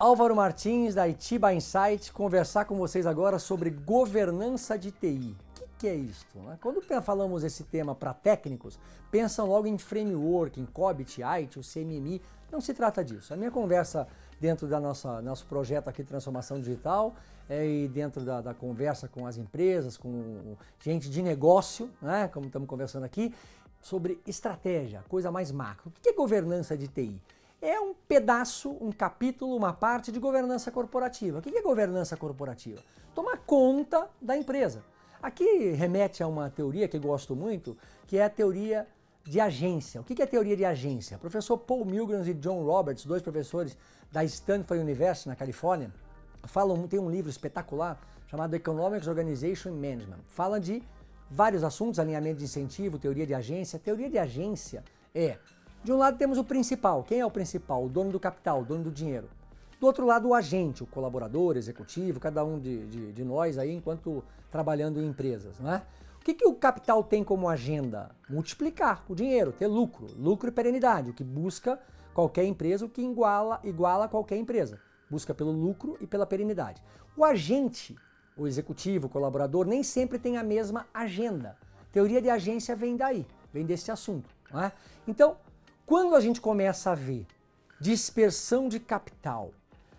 Álvaro Martins, da Itiba Insight, conversar com vocês agora sobre governança de TI. O que é isso? Quando falamos esse tema para técnicos, pensam logo em framework, em COBIT, IT, o CMMI. Não se trata disso. A minha conversa dentro da nosso projeto aqui de transformação digital e dentro da conversa com as empresas, com gente de negócio, né, como estamos conversando aqui, sobre estratégia, coisa mais macro. O que é governança de TI? É um pedaço, um capítulo, uma parte de governança corporativa. O que é governança corporativa? Tomar conta da empresa. Aqui remete a uma teoria que eu gosto muito, que é a teoria de agência. O que é a teoria de agência? O professor Paul Milgrams e John Roberts, dois professores da Stanford University, na Califórnia, tem um livro espetacular chamado Economics, Organization and Management. Fala de vários assuntos, alinhamento de incentivo, teoria de agência. Teoria de agência é, de um lado temos o principal. Quem é o principal? O dono do capital, o dono do dinheiro. Do outro lado, o agente, o colaborador, executivo, cada um de nós aí enquanto trabalhando em empresas, não é? O que o capital tem como agenda? Multiplicar o dinheiro, ter lucro e perenidade, o que busca qualquer empresa, o que iguala qualquer empresa. Busca pelo lucro e pela perenidade. O agente, o executivo, o colaborador, nem sempre tem a mesma agenda. Teoria de agência vem daí, vem desse assunto, não é? Então, quando a gente começa a ver dispersão de capital,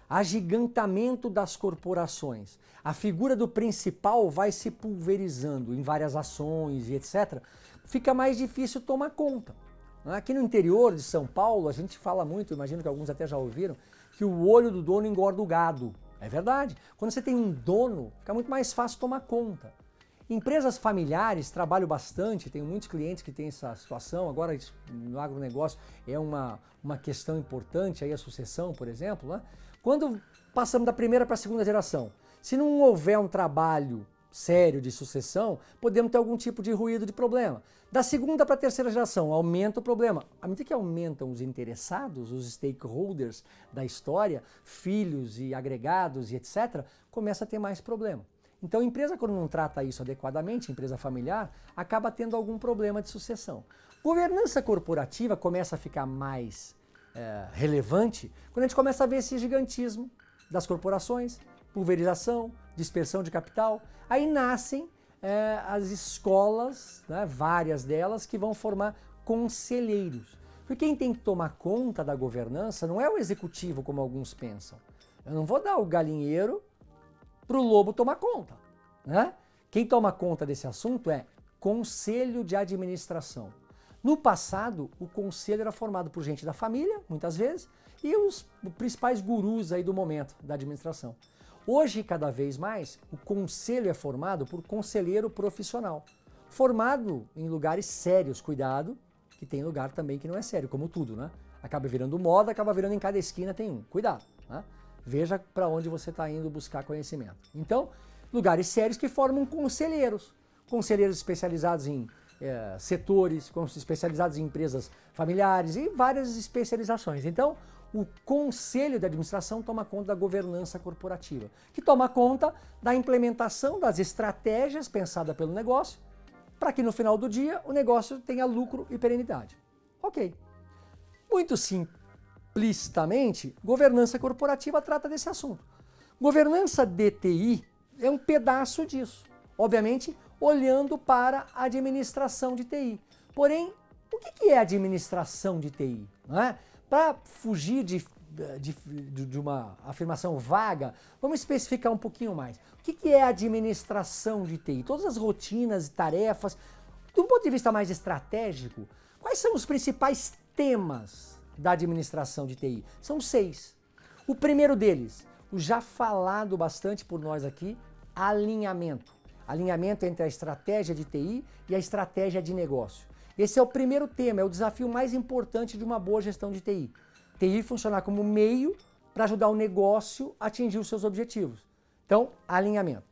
agigantamento das corporações, a figura do principal vai se pulverizando em várias ações e etc., fica mais difícil tomar conta. Aqui no interior de São Paulo, a gente fala muito, imagino que alguns até já ouviram, que o olho do dono engorda o gado. É verdade. Quando você tem um dono, fica muito mais fácil tomar conta. Empresas familiares trabalham bastante, tenho muitos clientes que têm essa situação. Agora, no agronegócio é uma questão importante, aí a sucessão, por exemplo, né? Quando passamos da primeira para a segunda geração, se não houver um trabalho sério de sucessão, podemos ter algum tipo de ruído, de problema. Da segunda para a terceira geração, aumenta o problema. À medida que aumentam os interessados, os stakeholders da história, filhos e agregados e etc., começa a ter mais problema. Então a empresa, quando não trata isso adequadamente, a empresa familiar, acaba tendo algum problema de sucessão. Governança corporativa começa a ficar mais relevante quando a gente começa a ver esse gigantismo das corporações, pulverização, dispersão de capital. Aí nascem as escolas, né, várias delas, que vão formar conselheiros. Porque quem tem que tomar conta da governança não é o executivo, como alguns pensam. Eu não vou dar o galinheiro para o lobo tomar conta, né? Quem toma conta desse assunto é conselho de administração. No passado, o conselho era formado por gente da família, muitas vezes, e os principais gurus aí do momento da administração. Hoje, cada vez mais, o conselho é formado por conselheiro profissional, formado em lugares sérios, cuidado, que tem lugar também que não é sério, como tudo, né? Acaba virando moda, acaba virando em cada esquina tem um, cuidado, né? Veja para onde você está indo buscar conhecimento. Então, lugares sérios que formam conselheiros especializados em setores, especializados em empresas familiares e várias especializações. Então, o conselho de administração toma conta da governança corporativa, que toma conta da implementação das estratégias pensadas pelo negócio, para que no final do dia o negócio tenha lucro e perenidade. Ok. Muito simplisticamente, governança corporativa trata desse assunto. Governança de TI é um pedaço disso. Obviamente, olhando para a administração de TI. Porém, o que é administração de TI? Não é? Para fugir de uma afirmação vaga, vamos especificar um pouquinho mais. O que é administração de TI? Todas as rotinas e tarefas, de um ponto de vista mais estratégico, quais são os principais temas da administração de TI? São 6. O primeiro deles, o já falado bastante por nós aqui, alinhamento. Alinhamento entre a estratégia de TI e a estratégia de negócio. Esse é o primeiro tema, é o desafio mais importante de uma boa gestão de TI. TI funcionar como meio para ajudar o negócio a atingir os seus objetivos. Então, alinhamento.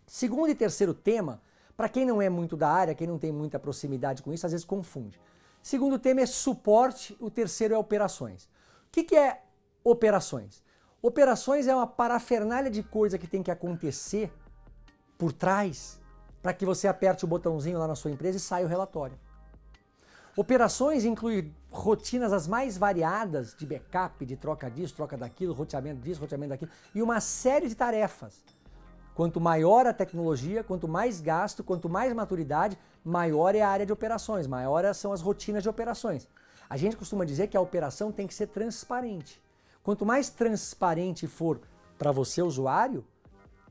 Segundo e terceiro tema, para quem não é muito da área, quem não tem muita proximidade com isso, às vezes confunde. Segundo tema é suporte, o terceiro é operações. O que é operações? Operações é uma parafernália de coisa que tem que acontecer por trás para que você aperte o botãozinho lá na sua empresa e saia o relatório. Operações incluem rotinas as mais variadas de backup, de troca disso, troca daquilo, roteamento disso, roteamento daquilo, e uma série de tarefas. Quanto maior a tecnologia, quanto mais gasto, quanto mais maturidade, maior é a área de operações, maiores são as rotinas de operações. A gente costuma dizer que a operação tem que ser transparente. Quanto mais transparente for para você, usuário,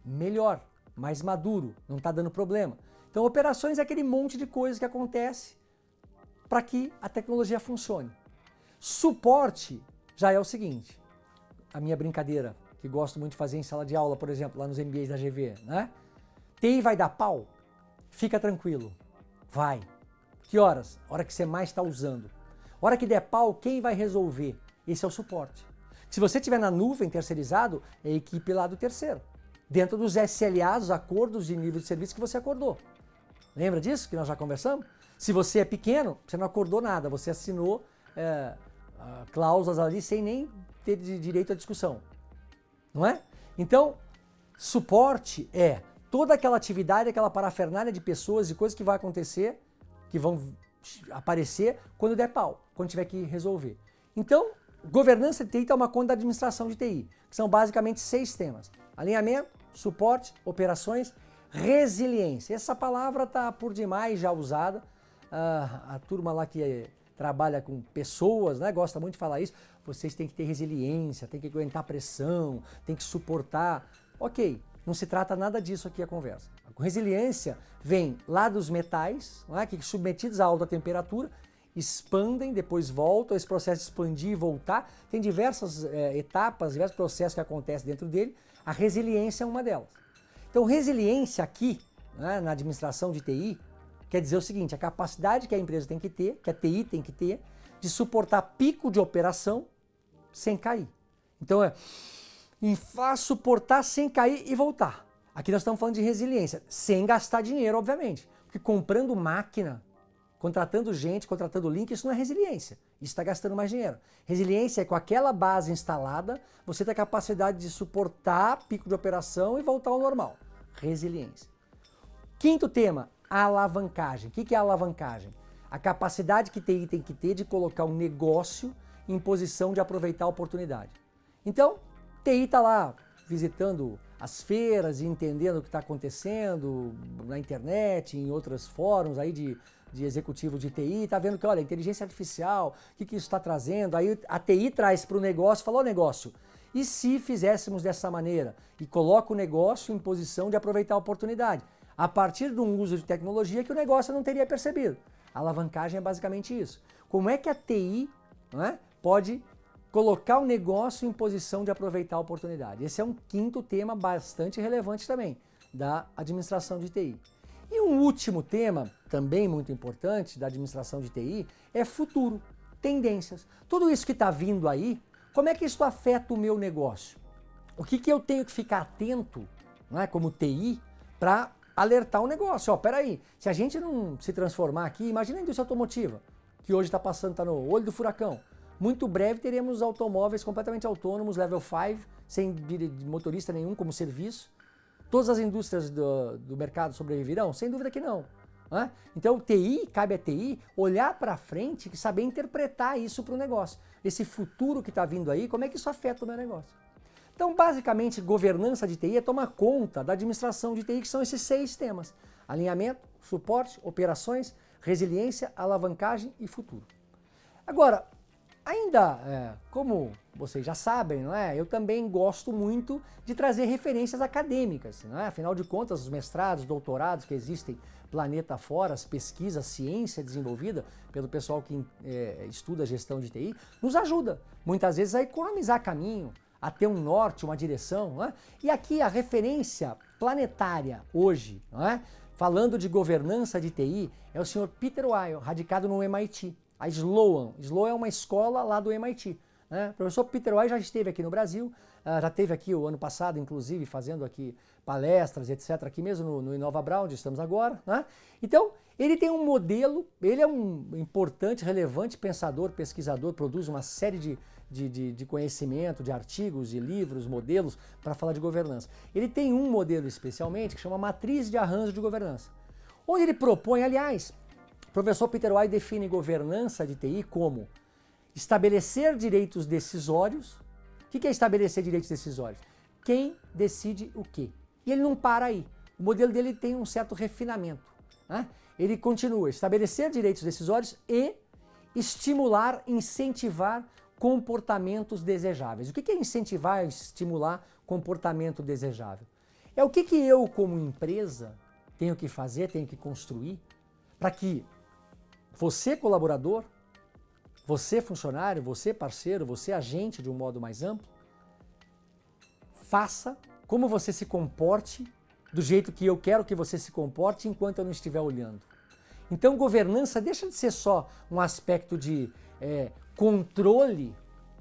melhor, mais maduro, não está dando problema. Então, operações é aquele monte de coisas que acontece para que a tecnologia funcione. Suporte já é o seguinte, a minha brincadeira, que gosto muito de fazer em sala de aula, por exemplo, lá nos MBAs da GV, né? TI vai dar pau? Fica tranquilo, vai. Que horas? Hora que você mais está usando. Hora que der pau, quem vai resolver? Esse é o suporte. Se você estiver na nuvem terceirizado, é a equipe lá do terceiro. Dentro dos SLAs, os acordos de nível de serviço que você acordou. Lembra disso que nós já conversamos? Se você é pequeno, você não acordou nada, você assinou cláusulas ali sem nem ter direito à discussão. Não é? Então, suporte é toda aquela atividade, aquela parafernália de pessoas e coisas que vai acontecer, que vão aparecer quando der pau, quando tiver que resolver. Então, governança de TI está uma conta da administração de TI, que são basicamente 6 temas. Alinhamento, suporte, operações, resiliência. Essa palavra está por demais já usada. A turma lá que trabalha com pessoas, né, gosta muito de falar isso. Vocês têm que ter resiliência, têm que aguentar pressão, têm que suportar. Ok, não se trata nada disso aqui a conversa. A resiliência vem lá dos metais, não é, que submetidos a alta temperatura, expandem, depois voltam, esse processo de expandir e voltar. Tem diversas etapas, diversos processos que acontecem dentro dele. A resiliência é uma delas. Então, resiliência aqui, né, na administração de TI, quer dizer o seguinte, a capacidade que a empresa tem que ter, que a TI tem que ter, de suportar pico de operação sem cair. Então, suportar sem cair e voltar. Aqui nós estamos falando de resiliência, sem gastar dinheiro, obviamente. Porque comprando máquina, contratando gente, contratando link, isso não é resiliência. Isso está gastando mais dinheiro. Resiliência é com aquela base instalada, você tem a capacidade de suportar pico de operação e voltar ao normal. Resiliência. Quinto tema, a alavancagem. O que é a alavancagem? A capacidade que TI tem que ter de colocar um negócio em posição de aproveitar a oportunidade. Então, TI está lá visitando as feiras e entendendo o que está acontecendo na internet, em outros fóruns aí de executivo de TI, está vendo que, olha, inteligência artificial, o que isso está trazendo? Aí a TI traz para o negócio, falou, negócio, e se fizéssemos dessa maneira? E coloca o negócio em posição de aproveitar a oportunidade, a partir de um uso de tecnologia que o negócio não teria percebido. A alavancagem é basicamente isso. Como é que a TI, não é, pode colocar o negócio em posição de aproveitar a oportunidade? Esse é um quinto tema bastante relevante também da administração de TI. E um último tema, também muito importante, da administração de TI, é futuro, tendências. Tudo isso que está vindo aí, como é que isso afeta o meu negócio? O que eu tenho que ficar atento, não é, como TI, para alertar o negócio? Ó, peraí, se a gente não se transformar aqui, imagina a indústria automotiva, que hoje está passando, está no olho do furacão. Muito breve teremos automóveis completamente autônomos, level 5, sem motorista nenhum como serviço. Todas as indústrias do mercado sobreviverão? Sem dúvida que não. Né? Então, TI, cabe a TI olhar para frente e saber interpretar isso para o negócio. Esse futuro que está vindo aí, como é que isso afeta o meu negócio? Então, basicamente, governança de TI é tomar conta da administração de TI, que são esses 6 temas. Alinhamento, suporte, operações, resiliência, alavancagem e futuro. Agora, ainda, como vocês já sabem, não é? Eu também gosto muito de trazer referências acadêmicas. Não é? Afinal de contas, os mestrados, doutorados que existem planeta fora, as pesquisas, ciência desenvolvida pelo pessoal que estuda gestão de TI, nos ajuda muitas vezes a economizar caminho, a ter um norte, uma direção. Não é? E aqui a referência planetária hoje, não é? Falando de governança de TI, é o senhor Peter Weil, radicado no MIT. A Sloan. Sloan é uma escola lá do MIT. Né? O professor Peter Weil já esteve aqui no Brasil, já esteve aqui o ano passado, inclusive, fazendo aqui palestras, etc., aqui mesmo no Inova Brown, onde estamos agora. Né? Então, ele tem um modelo, ele é um importante, relevante pensador, pesquisador, produz uma série de conhecimento, de artigos, de livros, modelos para falar de governança. Ele tem um modelo especialmente que chama Matriz de Arranjo de Governança, onde ele propõe, aliás, O professor Peter White define governança de TI como estabelecer direitos decisórios. O que é estabelecer direitos decisórios? Quem decide o quê? E ele não para aí. O modelo dele tem um certo refinamento, né? Ele continua, estabelecer direitos decisórios e estimular, incentivar comportamentos desejáveis. O que é incentivar e estimular comportamento desejável? É o que eu, como empresa, tenho que fazer, tenho que construir para que você, colaborador, você, funcionário, você, parceiro, você, agente de um modo mais amplo, faça como você se comporte do jeito que eu quero que você se comporte enquanto eu não estiver olhando. Então, governança deixa de ser só um aspecto de controle,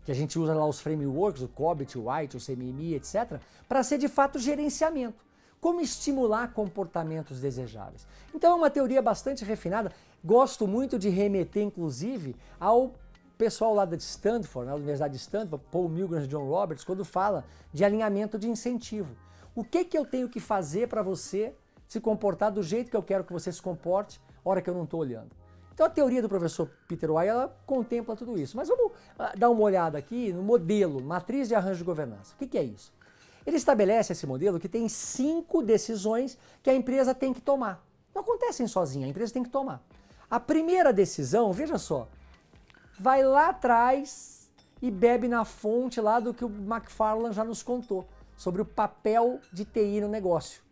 que a gente usa lá os frameworks, o COBIT, o White, o CMMI, etc., para ser de fato gerenciamento. Como estimular comportamentos desejáveis. Então é uma teoria bastante refinada. Gosto muito de remeter, inclusive, ao pessoal lá de Stanford, na Universidade de Stanford, Paul Milgram e John Roberts, quando fala de alinhamento de incentivo. O que eu tenho que fazer para você se comportar do jeito que eu quero que você se comporte, hora que eu não estou olhando? Então a teoria do professor Peter White, ela contempla tudo isso. Mas vamos dar uma olhada aqui no modelo, matriz de arranjo de governança. O que é isso? Ele estabelece esse modelo que tem 5 decisões que a empresa tem que tomar. Não acontecem sozinha, a empresa tem que tomar. A primeira decisão, veja só, vai lá atrás e bebe na fonte lá do que o McFarland já nos contou, sobre o papel de TI no negócio.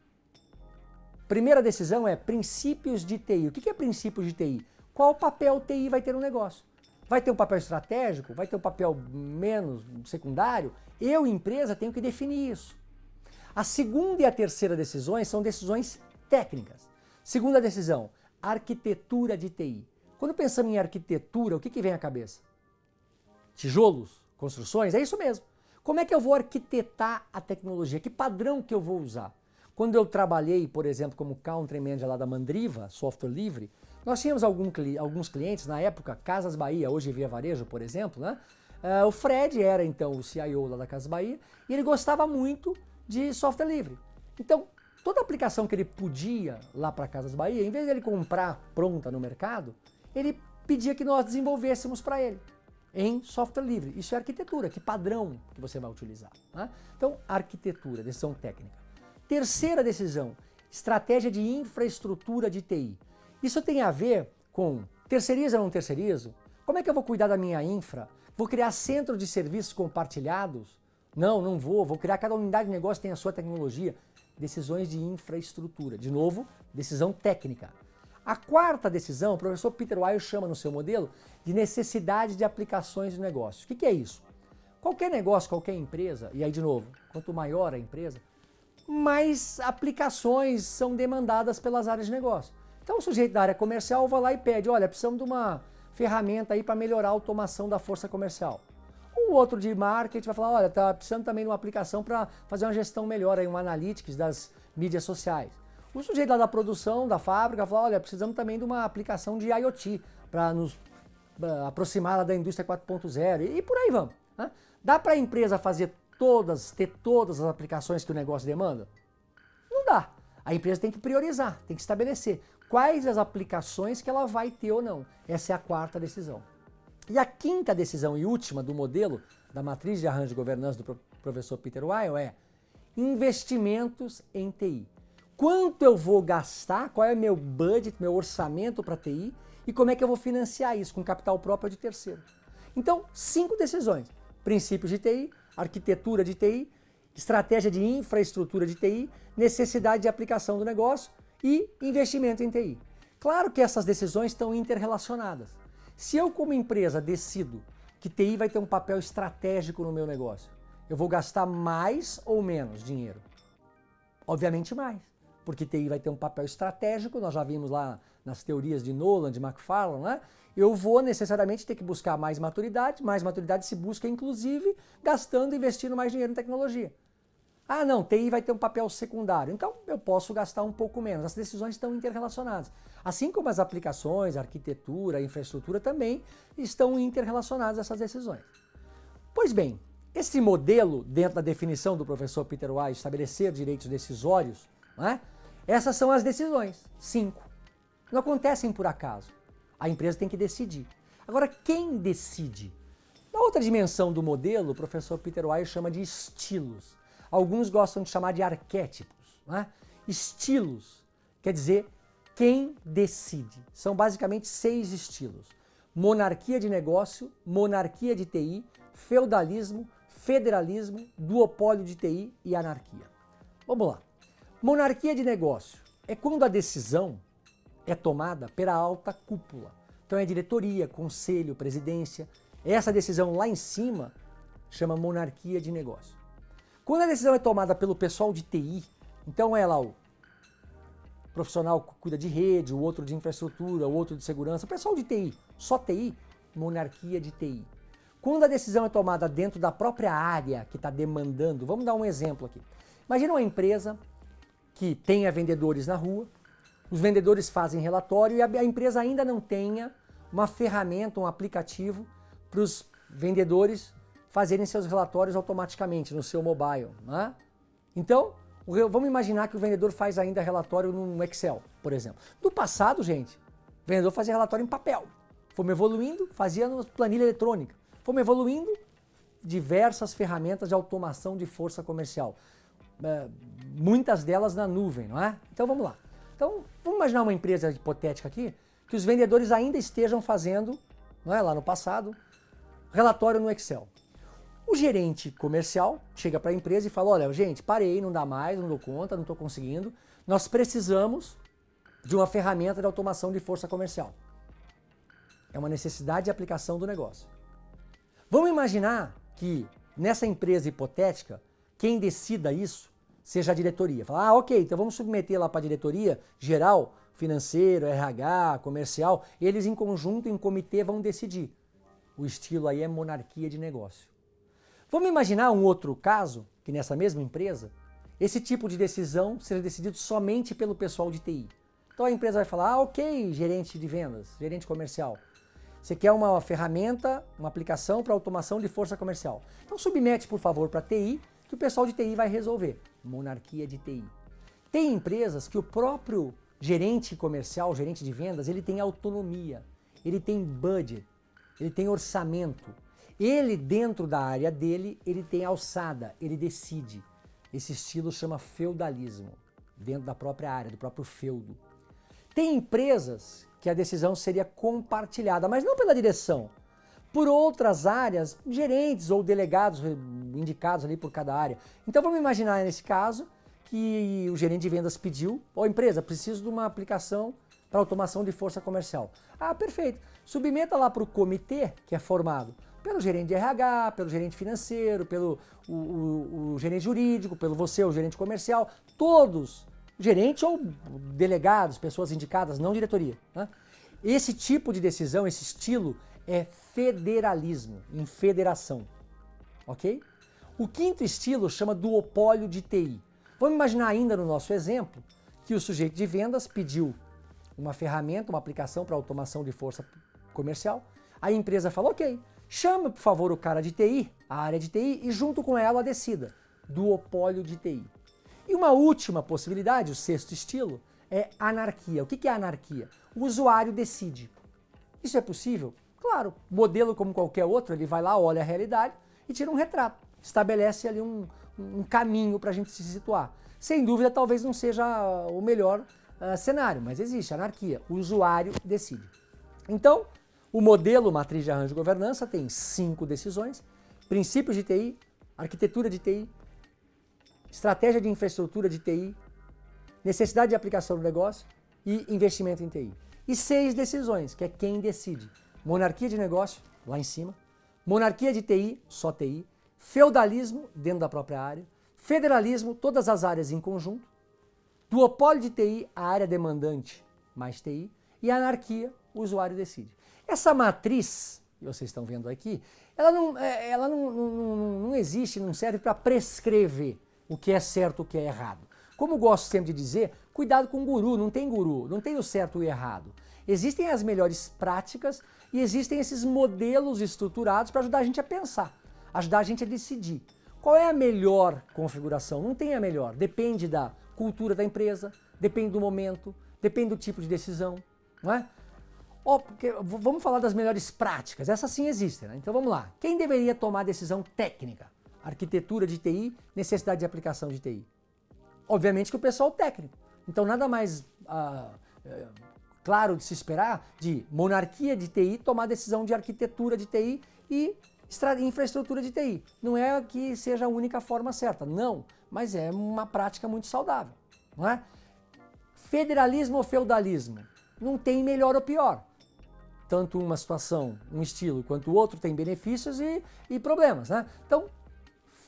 Primeira decisão é princípios de TI. O que é princípios de TI? Qual papel o TI vai ter no negócio? Vai ter um papel estratégico? Vai ter um papel menos secundário? Eu, empresa, tenho que definir isso. A segunda e a terceira decisões são decisões técnicas. Segunda decisão, arquitetura de TI. Quando pensamos em arquitetura, o que vem à cabeça? Tijolos? Construções? É isso mesmo. Como é que eu vou arquitetar a tecnologia? Que padrão que eu vou usar? Quando eu trabalhei, por exemplo, como Country Manager lá da Mandriva, software livre, nós tínhamos alguns clientes, na época, Casas Bahia, hoje Via Varejo, por exemplo, né? O Fred era então o CIO lá da Casas Bahia e ele gostava muito de software livre. Então, toda aplicação que ele podia lá para Casas Bahia, em vez de ele comprar pronta no mercado, ele pedia que nós desenvolvêssemos para ele em software livre. Isso é arquitetura, que padrão que você vai utilizar, né? Então, arquitetura, decisão técnica. Terceira decisão, estratégia de infraestrutura de TI. Isso tem a ver com terceirizo ou não terceirizo? Como é que eu vou cuidar da minha infra? Vou criar centro de serviços compartilhados? Não vou. Vou criar, cada unidade de negócio tem a sua tecnologia. Decisões de infraestrutura. De novo, decisão técnica. A quarta decisão, o professor Peter White chama no seu modelo de necessidade de aplicações de negócio. O que é isso? Qualquer negócio, qualquer empresa, e aí de novo, quanto maior a empresa, mais aplicações são demandadas pelas áreas de negócio. Então o sujeito da área comercial vai lá e pede, olha, precisamos de uma ferramenta aí para melhorar a automação da força comercial. Um outro de marketing vai falar, olha, está precisando também de uma aplicação para fazer uma gestão melhor, aí, um analytics das mídias sociais. O sujeito lá da produção, da fábrica, vai falar, olha, precisamos também de uma aplicação de IoT para nos aproximar lá da indústria 4.0 e por aí vamos, né? Dá para a empresa fazer ter todas as aplicações que o negócio demanda? Não dá. A empresa tem que priorizar, tem que estabelecer quais as aplicações que ela vai ter ou não. Essa é a quarta decisão. E a quinta decisão e última do modelo da matriz de arranjo de governança do professor Peter White é investimentos em TI. Quanto eu vou gastar, qual é o meu budget, meu orçamento para TI e como é que eu vou financiar isso com capital próprio de terceiro. Então, 5 decisões. Princípios de TI, arquitetura de TI, estratégia de infraestrutura de TI, necessidade de aplicação do negócio e investimento em TI. Claro que essas decisões estão interrelacionadas. Se eu, como empresa, decido que TI vai ter um papel estratégico no meu negócio, eu vou gastar mais ou menos dinheiro? Obviamente mais, porque TI vai ter um papel estratégico, nós já vimos lá nas teorias de Nolan, de McFarland, né? Eu vou necessariamente ter que buscar mais maturidade se busca inclusive gastando e investindo mais dinheiro em tecnologia. Ah não, TI vai ter um papel secundário, então eu posso gastar um pouco menos. As decisões estão interrelacionadas. Assim como as aplicações, a arquitetura, a infraestrutura também estão interrelacionadas a essas decisões. Pois bem, esse modelo, dentro da definição do professor Peter White, estabelecer direitos decisórios, né? Essas são as decisões, 5. Não acontecem por acaso. A empresa tem que decidir. Agora, quem decide? Na outra dimensão do modelo, o professor Peter Weil chama de estilos. Alguns gostam de chamar de arquétipos. Né? Estilos quer dizer quem decide. São basicamente 6 estilos. Monarquia de negócio, monarquia de TI, feudalismo, federalismo, duopólio de TI e anarquia. Vamos lá. Monarquia de negócio é quando a decisão é tomada pela alta cúpula. Então é diretoria, conselho, presidência. Essa decisão lá em cima chama monarquia de negócio. Quando a decisão é tomada pelo pessoal de TI, então é lá o profissional que cuida de rede, o outro de infraestrutura, o outro de segurança, o pessoal de TI, só TI, monarquia de TI. Quando a decisão é tomada dentro da própria área que está demandando, vamos dar um exemplo aqui. Imagina uma empresa que tenha vendedores na rua, os vendedores fazem relatório e a empresa ainda não tenha uma ferramenta, um aplicativo para os vendedores fazerem seus relatórios automaticamente no seu mobile. Né? Então, vamos imaginar que o vendedor faz ainda relatório no Excel, por exemplo. No passado, gente, o vendedor fazia relatório em papel. Fomos evoluindo, fazia na planilha eletrônica. Fomos evoluindo, diversas ferramentas de automação de força comercial. Muitas delas na nuvem, não é? Então vamos lá. Então, vamos imaginar uma empresa hipotética aqui, que os vendedores ainda estejam fazendo, não é, lá no passado, relatório no Excel. O gerente comercial chega para a empresa e fala, olha, gente, parei, não dá mais, não dou conta, não estou conseguindo. Nós precisamos de uma ferramenta de automação de força comercial. É uma necessidade de aplicação do negócio. Vamos imaginar que nessa empresa hipotética, quem decida isso seja a diretoria. Fala, ok, então vamos submeter lá para a diretoria geral, financeiro, RH, comercial, eles em conjunto, em comitê, vão decidir. O estilo aí é monarquia de negócio. Vamos imaginar um outro caso, que nessa mesma empresa, esse tipo de decisão seja decidido somente pelo pessoal de TI. Então a empresa vai falar, ok, gerente de vendas, gerente comercial, você quer uma ferramenta, uma aplicação para automação de força comercial. Então submete, por favor, para TI, que o pessoal de TI vai resolver. Monarquia de TI. Tem empresas que o próprio gerente comercial, gerente de vendas, ele tem autonomia, ele tem budget, ele tem orçamento. Ele, dentro da área dele, ele tem alçada, ele decide. Esse estilo chama feudalismo, dentro da própria área, do próprio feudo. Tem empresas que a decisão seria compartilhada, mas não pela direção, por outras áreas, gerentes ou delegados indicados ali por cada área. Então vamos imaginar nesse caso que o gerente de vendas pediu, ó, empresa, preciso de uma aplicação para automação de força comercial. Ah, perfeito. Submeta lá para o comitê, que é formado pelo gerente de RH, pelo gerente financeiro, pelo o gerente jurídico, pelo você, o gerente comercial, todos, gerente ou delegados, pessoas indicadas, não diretoria. Né? Esse tipo de decisão, esse estilo, é federalismo, em federação. Ok? O quinto estilo chama duopólio de TI. Vamos imaginar ainda no nosso exemplo que o sujeito de vendas pediu uma ferramenta, uma aplicação para automação de força comercial. A empresa falou, ok, chama, por favor, o cara de TI, a área de TI, e junto com ela decida. Duopólio de TI. E uma última possibilidade, o sexto estilo, é anarquia. O que é anarquia? O usuário decide. Isso é possível? Claro, modelo como qualquer outro, ele vai lá, olha a realidade e tira um retrato. Estabelece ali um caminho para a gente se situar. Sem dúvida, talvez não seja o melhor cenário, mas existe anarquia. O usuário decide. Então, o modelo matriz de arranjo de governança tem 5 decisões: princípios de TI, arquitetura de TI, estratégia de infraestrutura de TI, necessidade de aplicação do negócio e investimento em TI. E 6 decisões, que é quem decide. Monarquia de negócio, lá em cima. Monarquia de TI, só TI. Feudalismo, dentro da própria área. Federalismo, todas as áreas em conjunto. Duopólio de TI, a área demandante, mais TI. E anarquia, o usuário decide. Essa matriz, que vocês estão vendo aqui, ela não existe, não serve para prescrever o que é certo e o que é errado. Como gosto sempre de dizer, cuidado com o guru, não tem o certo e o errado. Existem as melhores práticas e existem esses modelos estruturados para ajudar a gente a pensar, ajudar a gente a decidir. Qual é a melhor configuração? Não tem a melhor, depende da cultura da empresa, depende do momento, depende do tipo de decisão, não é? Vamos falar das melhores práticas, essas sim existem, né? Então vamos lá. Quem deveria tomar decisão técnica? Arquitetura de TI, necessidade de aplicação de TI. Obviamente que o pessoal técnico. Então nada mais claro de se esperar de monarquia de TI tomar decisão de arquitetura de TI e infraestrutura de TI. Não é que seja a única forma certa, não, mas é uma prática muito saudável, não é? Federalismo ou feudalismo? Não tem melhor ou pior. Tanto uma situação, um estilo, quanto o outro tem benefícios e problemas, né? Então,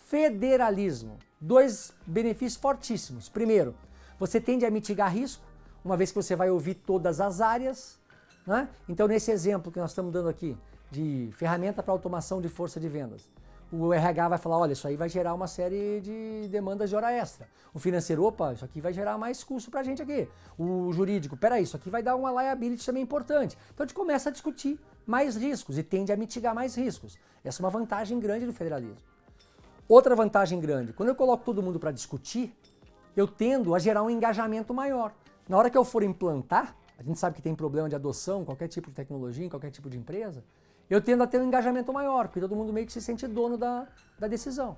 federalismo, dois benefícios fortíssimos. Primeiro, você tende a mitigar risco, uma vez que você vai ouvir todas as áreas, né? Então, nesse exemplo que nós estamos dando aqui, de ferramenta para automação de força de vendas, o RH vai falar, olha, isso aí vai gerar uma série de demandas de hora extra. O financeiro, opa, isso aqui vai gerar mais custo para a gente aqui. O jurídico, peraí, isso aqui vai dar uma liability também importante. Então a gente começa a discutir mais riscos e tende a mitigar mais riscos. Essa é uma vantagem grande do federalismo. Outra vantagem grande, quando eu coloco todo mundo para discutir, eu tendo a gerar um engajamento maior. Na hora que eu for implantar, a gente sabe que tem problema de adoção, qualquer tipo de tecnologia, em qualquer tipo de empresa, eu tendo a ter um engajamento maior, porque todo mundo meio que se sente dono da decisão.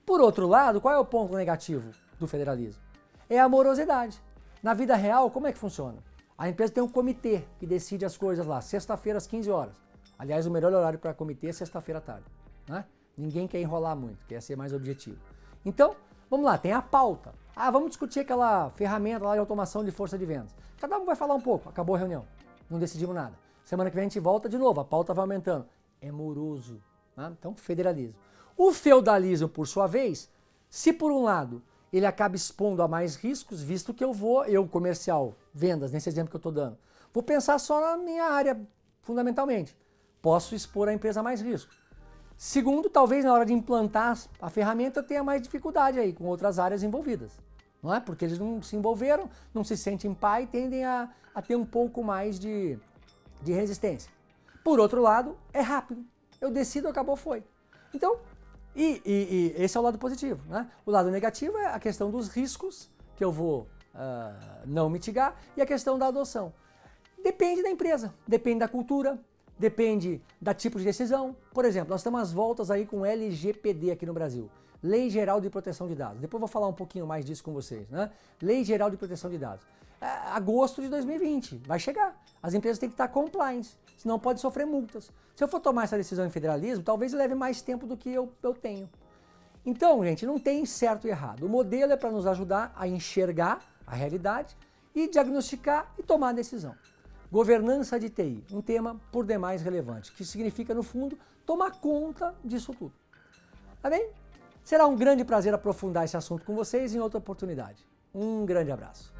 Por outro lado, qual é o ponto negativo do federalismo? É a morosidade. Na vida real, como é que funciona? A empresa tem um comitê que decide as coisas lá, sexta-feira às 15 horas. Aliás, o melhor horário para comitê é sexta-feira à tarde, né? Ninguém quer enrolar muito, quer ser mais objetivo. Então, vamos lá, tem a pauta. Vamos discutir aquela ferramenta lá de automação de força de vendas. Cada um vai falar um pouco, acabou a reunião, não decidimos nada. Semana que vem a gente volta de novo, a pauta vai aumentando. É moroso, né? Então, federalismo. O feudalismo, por sua vez, se por um lado ele acaba expondo a mais riscos, visto que eu comercial, vendas, nesse exemplo que eu estou dando, vou pensar só na minha área, fundamentalmente. Posso expor a empresa a mais risco. Segundo, talvez na hora de implantar a ferramenta eu tenha mais dificuldade aí com outras áreas envolvidas, não é? Porque eles não se envolveram, não se sentem em paz e tendem a ter um pouco mais de resistência. Por outro lado, é rápido. Eu decido, acabou, foi. Então, esse é o lado positivo, né? O lado negativo é a questão dos riscos, que eu vou não mitigar, e a questão da adoção. Depende da empresa, depende da cultura, depende da tipo de decisão. Por exemplo, nós estamos às voltas aí com LGPD aqui no Brasil. Lei Geral de Proteção de Dados. Depois eu vou falar um pouquinho mais disso com vocês, né? Lei Geral de Proteção de Dados. Agosto de 2020, vai chegar. As empresas têm que estar compliance, senão pode sofrer multas. Se eu for tomar essa decisão em federalismo, talvez leve mais tempo do que eu tenho. Então, gente, não tem certo e errado. O modelo é para nos ajudar a enxergar a realidade e diagnosticar e tomar a decisão. Governança de TI, um tema por demais relevante, que significa, no fundo, tomar conta disso tudo. Tá bem? Será um grande prazer aprofundar esse assunto com vocês em outra oportunidade. Um grande abraço.